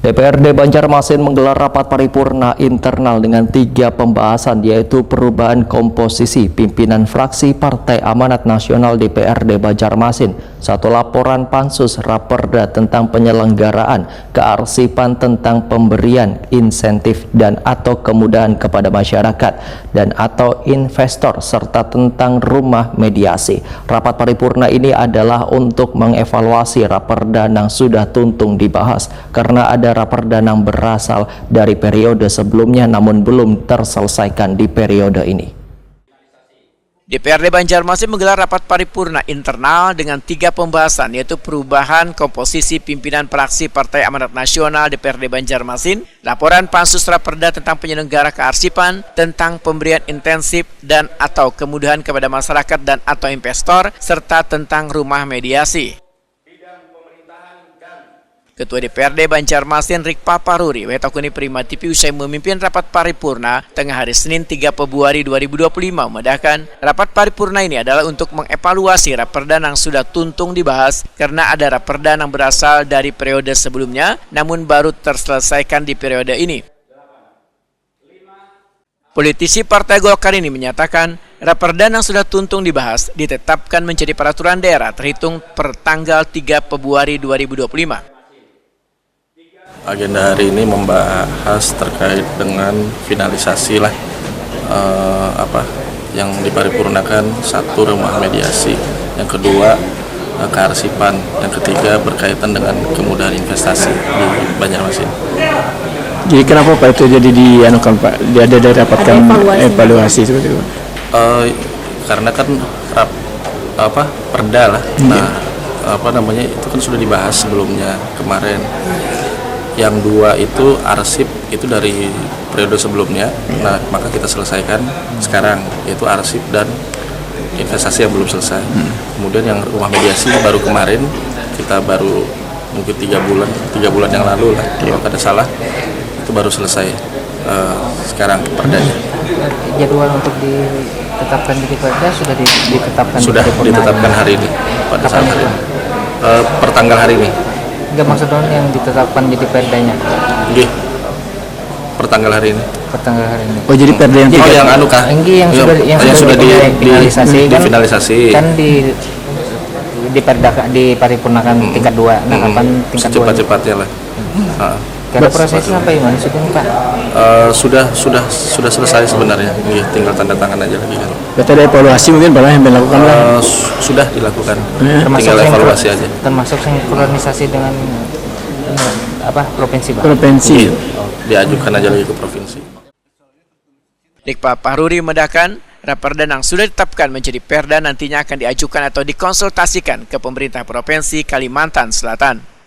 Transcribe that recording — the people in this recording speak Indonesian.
DPRD Banjarmasin menggelar rapat paripurna internal dengan 3 pembahasan, yaitu perubahan komposisi pimpinan fraksi Partai Amanat Nasional DPRD Banjarmasin, 1 laporan pansus Raperda tentang penyelenggaraan kearsipan tentang pemberian insentif dan atau kemudahan kepada masyarakat dan atau investor, serta tentang rumah mediasi. Rapat paripurna ini adalah untuk mengevaluasi Raperda yang sudah tuntung dibahas karena ada Raperda yang berasal dari periode sebelumnya namun belum terselesaikan di periode ini. DPRD Banjarmasin menggelar rapat paripurna internal dengan 3 pembahasan, yaitu perubahan komposisi pimpinan fraksi Partai Amanat Nasional DPRD Banjarmasin, laporan pansus Raperda tentang penyelenggara kearsipan, tentang pemberian intensif dan atau kemudahan kepada masyarakat dan atau investor, serta tentang rumah mediasi. Ketua DPRD Banjarmasin Rik Paparuri wetakuni Prima TV usai memimpin rapat paripurna tengah hari Senin 3 Februari 2025 memedahkan rapat paripurna ini adalah untuk mengevaluasi Raperda yang sudah tuntung dibahas karena ada Raperda yang berasal dari periode sebelumnya namun baru terselesaikan di periode ini. Politisi Partai Golkar ini menyatakan Raperda yang sudah tuntung dibahas ditetapkan menjadi peraturan daerah terhitung per tanggal 3 Februari 2025. Agenda hari ini membahas terkait dengan finalisasi yang diparipurnakan, 1 rumah mediasi, yang kedua kearsipan, dan ketiga berkaitan dengan kemudahan investasi di Banjarmasin. Jadi kenapa Pak itu jadi dianukan Pak? Dia ada dapatkan evaluasi seperti itu? Karena kan perda lah. Nah, itu kan sudah dibahas sebelumnya kemarin. Yang 2 itu arsip itu dari periode sebelumnya, nah maka kita selesaikan sekarang, yaitu arsip dan investasi yang belum selesai. Kemudian yang rumah mediasi baru kemarin, kita baru mungkin 3 bulan yang lalu lah, kalau ada salah, itu baru selesai sekarang perdanya. Jadwal untuk ditetapkan di perda sudah ditetapkan? Sudah ditetapkan hari ini, pada saat hari ini, pertanggal hari ini. Enggak, maksudnya yang ditetapkan jadi perdanya? Iya, pertanggal hari ini. Pertanggal hari ini. Oh, jadi perda yang yang anu kah? Yang sudah difinalisasi. Kan diparipurnakan tingkat 2. Nah, kapan tingkat 2? Cepat-cepatnya lah. Karena prosesnya apa gimana sih Pak? Sudah selesai sebenarnya. Tinggal tanda tangan aja lagi kan. Berarti ada evaluasi mungkin Pak yang dilakukan lah. Sudah dilakukan. Tinggal evaluasi aja. Termasuk sinkronisasi dengan provinsi Pak? Provinsi. Diajukan aja lagi ke provinsi. Rik Paparuri memedahkan Raperda yang sudah ditetapkan menjadi perda nantinya akan diajukan atau dikonsultasikan ke pemerintah Provinsi Kalimantan Selatan.